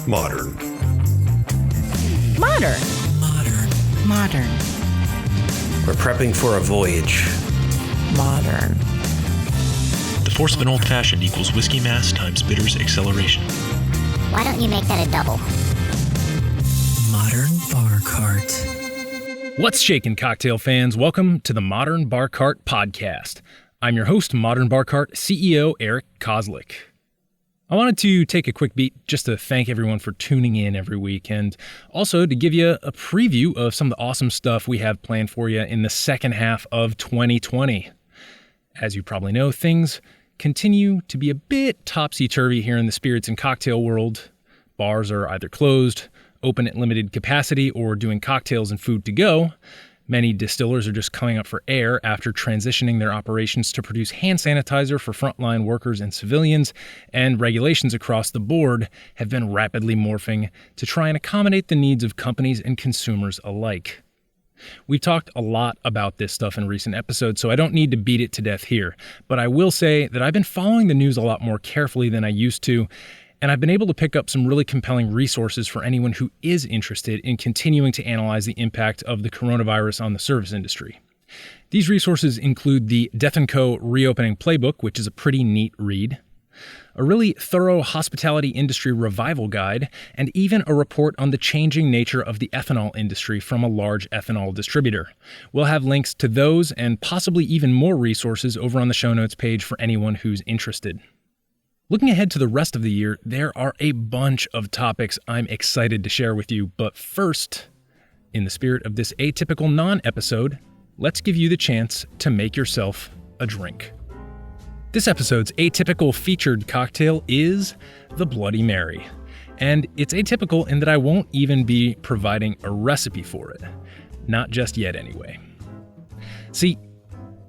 Modern. Modern. Modern. Modern. We're prepping for a voyage. Modern. The force of an old-fashioned equals whiskey mass times bitters acceleration. Why don't you make that a double? Modern Bar Cart. What's shaking, cocktail fans? Welcome to the Modern Bar Cart podcast. I'm your host, Modern Bar Cart CEO Eric Kozlik. I wanted to take a quick beat just to thank everyone for tuning in every week and also to give you a preview of some of the awesome stuff we have planned for you in the second half of 2020. As you probably know, things continue to be a bit topsy-turvy here in the spirits and cocktail world. Bars are either closed, open at limited capacity, or doing cocktails and food to go. Many distillers are just coming up for air after transitioning their operations to produce hand sanitizer for frontline workers and civilians, and regulations across the board have been rapidly morphing to try and accommodate the needs of companies and consumers alike. We've talked a lot about this stuff in recent episodes, so I don't need to beat it to death here, but I will say that I've been following the news a lot more carefully than I used to, and I've been able to pick up some really compelling resources for anyone who is interested in continuing to analyze the impact of the coronavirus on the service industry. These resources include the Death & Co. Reopening Playbook, which is a pretty neat read, a really thorough hospitality industry revival guide, and even a report on the changing nature of the ethanol industry from a large ethanol distributor. We'll have links to those and possibly even more resources over on the show notes page for anyone who's interested. Looking ahead to the rest of the year, there are a bunch of topics I'm excited to share with you, but first, in the spirit of this atypical non-episode, let's give you the chance to make yourself a drink. This episode's atypical featured cocktail is the Bloody Mary, and it's atypical in that I won't even be providing a recipe for it. Not just yet, anyway. See,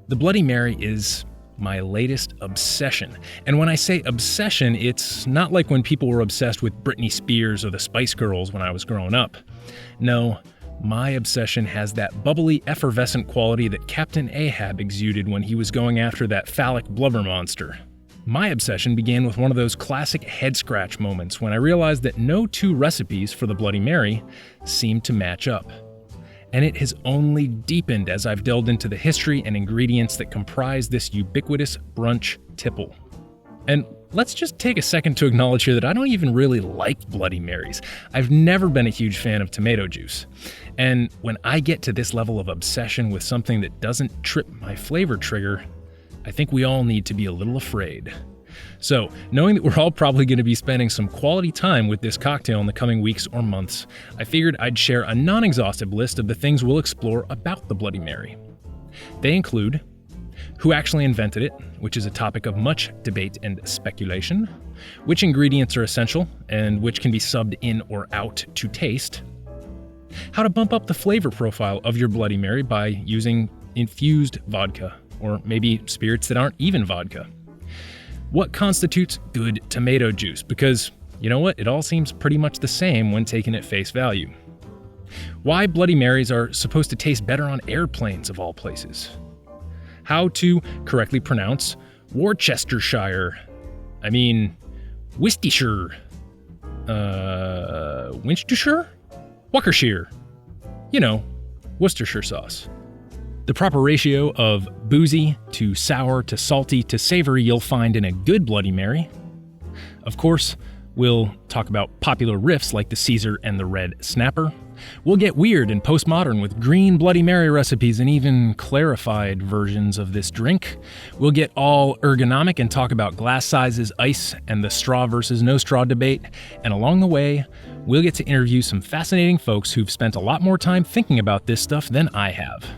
the Bloody Mary is my latest obsession. And when I say obsession, it's not like when people were obsessed with Britney Spears or the Spice Girls when I was growing up. No, my obsession has that bubbly, effervescent quality that Captain Ahab exuded when he was going after that phallic blubber monster. My obsession began with one of those classic head-scratch moments when I realized that no two recipes for the Bloody Mary seemed to match up. And it has only deepened as I've delved into the history and ingredients that comprise this ubiquitous brunch tipple. And let's just take a second to acknowledge here that I don't even really like Bloody Marys. I've never been a huge fan of tomato juice. And when I get to this level of obsession with something that doesn't trip my flavor trigger, I think we all need to be a little afraid. So, knowing that we're all probably going to be spending some quality time with this cocktail in the coming weeks or months, I figured I'd share a non-exhaustive list of the things we'll explore about the Bloody Mary. They include who actually invented it, which is a topic of much debate and speculation, which ingredients are essential and which can be subbed in or out to taste, how to bump up the flavor profile of your Bloody Mary by using infused vodka, or maybe spirits that aren't even vodka. What constitutes good tomato juice? Because, you know what, it all seems pretty much the same when taken at face value. Why Bloody Marys are supposed to taste better on airplanes of all places. How to correctly pronounce Worcestershire. Worcestershire? Worcestershire? You know, Worcestershire sauce. The proper ratio of boozy to sour to salty to savory you'll find in a good Bloody Mary. Of course, we'll talk about popular riffs like the Caesar and the Red Snapper. We'll get weird and postmodern with green Bloody Mary recipes and even clarified versions of this drink. We'll get all ergonomic and talk about glass sizes, ice, and the straw versus no straw debate. And along the way, we'll get to interview some fascinating folks who've spent a lot more time thinking about this stuff than I have.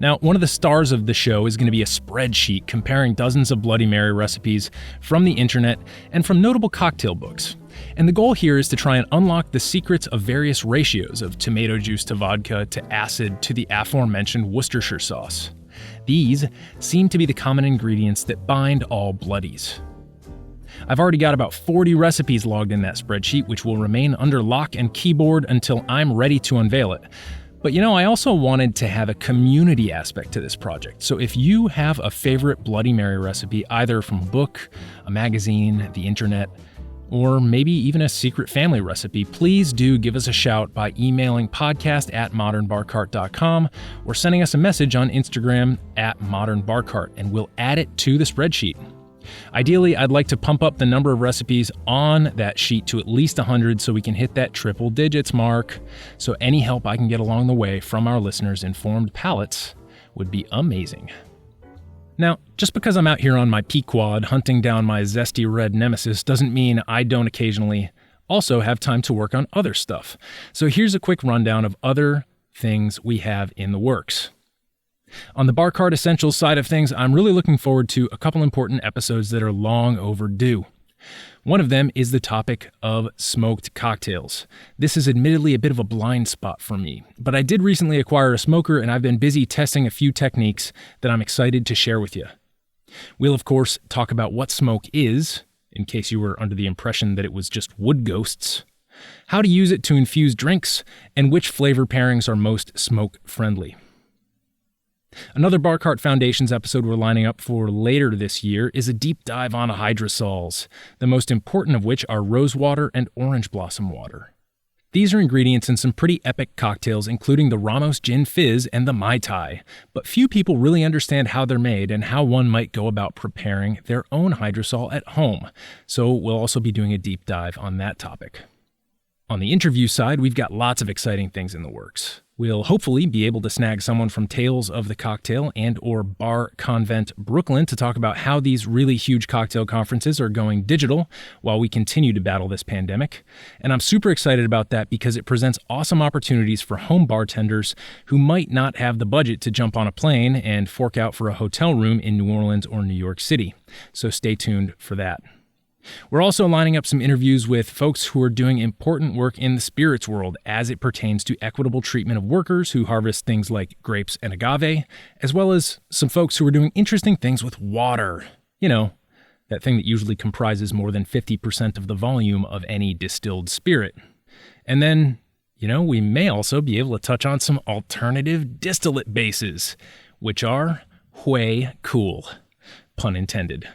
Now, one of the stars of the show is going to be a spreadsheet comparing dozens of Bloody Mary recipes from the internet and from notable cocktail books. And the goal here is to try and unlock the secrets of various ratios of tomato juice to vodka to acid to the aforementioned Worcestershire sauce. These seem to be the common ingredients that bind all bloodies. I've already got about 40 recipes logged in that spreadsheet, which will remain under lock and keyboard until I'm ready to unveil it. But I also wanted to have a community aspect to this project. So if you have a favorite Bloody Mary recipe, either from a book, a magazine, the internet, or maybe even a secret family recipe, please do give us a shout by emailing podcast@modernbarcart.com or sending us a message on Instagram @modernbarcart, and we'll add it to the spreadsheet. Ideally, I'd like to pump up the number of recipes on that sheet to at least 100 so we can hit that triple digits mark. So any help I can get along the way from our listeners' informed palates would be amazing. Now, just because I'm out here on my Pequod hunting down my zesty red nemesis doesn't mean I don't occasionally also have time to work on other stuff. So here's a quick rundown of other things we have in the works. On the Bar Cart Essentials side of things, I'm really looking forward to a couple important episodes that are long overdue. One of them is the topic of smoked cocktails. This is admittedly a bit of a blind spot for me, but I did recently acquire a smoker and I've been busy testing a few techniques that I'm excited to share with you. We'll, of course, talk about what smoke is, in case you were under the impression that it was just wood ghosts, how to use it to infuse drinks, and which flavor pairings are most smoke-friendly. Another Bar Cart Foundations episode we're lining up for later this year is a deep dive on hydrosols, the most important of which are rosewater and orange blossom water. These are ingredients in some pretty epic cocktails, including the Ramos Gin Fizz and the Mai Tai, but few people really understand how they're made and how one might go about preparing their own hydrosol at home, so we'll also be doing a deep dive on that topic. On the interview side, we've got lots of exciting things in the works. We'll hopefully be able to snag someone from Tales of the Cocktail and or Bar Convent Brooklyn to talk about how these really huge cocktail conferences are going digital while we continue to battle this pandemic. And I'm super excited about that because it presents awesome opportunities for home bartenders who might not have the budget to jump on a plane and fork out for a hotel room in New Orleans or New York City. So stay tuned for that. We're also lining up some interviews with folks who are doing important work in the spirits world as it pertains to equitable treatment of workers who harvest things like grapes and agave, as well as some folks who are doing interesting things with water. You know, that thing that usually comprises more than 50% of the volume of any distilled spirit. And then, we may also be able to touch on some alternative distillate bases, which are way cool, pun intended.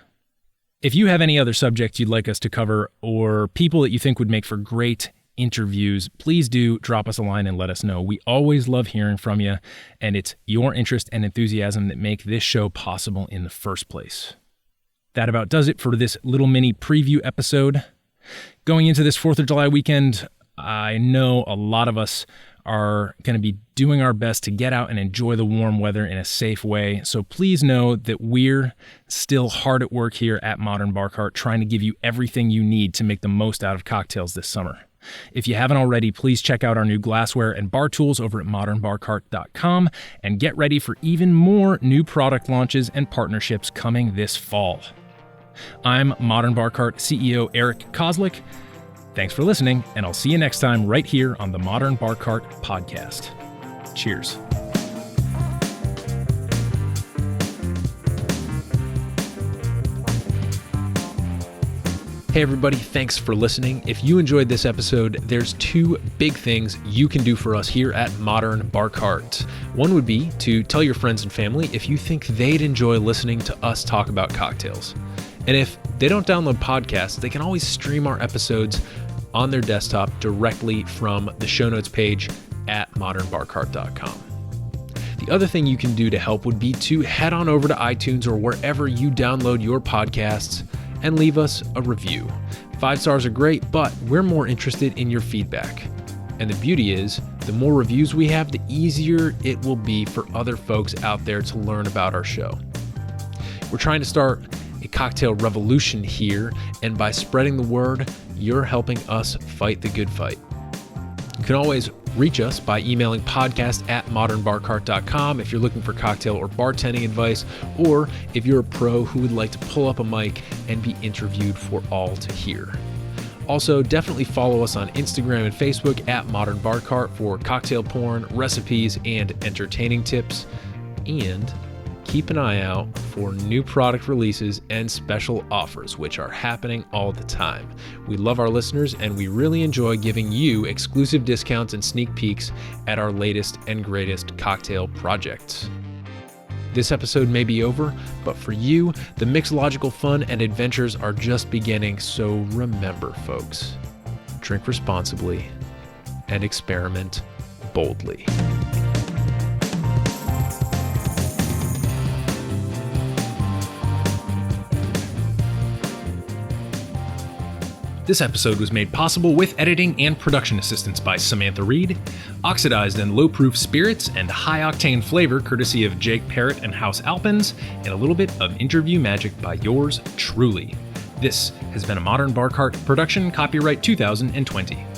If you have any other subjects you'd like us to cover or people that you think would make for great interviews, please do drop us a line and let us know. We always love hearing from you, and it's your interest and enthusiasm that make this show possible in the first place. That about does it for this little mini preview episode. Going into this 4th of July weekend, I know a lot of us are going to be doing our best to get out and enjoy the warm weather in a safe way. So please know that we're still hard at work here at Modern Bar Cart, trying to give you everything you need to make the most out of cocktails this summer. If you haven't already, please check out our new glassware and bar tools over at modernbarcart.com and get ready for even more new product launches and partnerships coming this fall. I'm Modern Bar Cart CEO Eric Kozlik. Thanks for listening, and I'll see you next time right here on the Modern Bar Cart podcast. Cheers. Hey everybody, thanks for listening. If you enjoyed this episode, there's 2 big things you can do for us here at Modern Bar Cart. One would be to tell your friends and family if you think they'd enjoy listening to us talk about cocktails. And if they don't download podcasts, they can always stream our episodes on their desktop directly from the show notes page at modernbarcart.com. The other thing you can do to help would be to head on over to iTunes or wherever you download your podcasts and leave us a review. 5 stars are great, but we're more interested in your feedback. And the beauty is, the more reviews we have, the easier it will be for other folks out there to learn about our show. We're trying to start a cocktail revolution here, and by spreading the word, you're helping us fight the good fight. You can always reach us by emailing podcast@modernbarcart.com if you're looking for cocktail or bartending advice, or if you're a pro who would like to pull up a mic and be interviewed for all to hear. Also, definitely follow us on Instagram and Facebook at Modern Bar Cart for cocktail porn, recipes, and entertaining tips. And keep an eye out for new product releases and special offers, which are happening all the time. We love our listeners, and we really enjoy giving you exclusive discounts and sneak peeks at our latest and greatest cocktail projects. This episode may be over, but for you, the mixological fun and adventures are just beginning, so remember, folks, drink responsibly and experiment boldly. This episode was made possible with editing and production assistance by Samantha Reed, oxidized and low-proof spirits and high-octane flavor courtesy of Jake Parrott and House Alpens, and a little bit of interview magic by yours truly. This has been a Modern Bar Cart production, copyright 2020.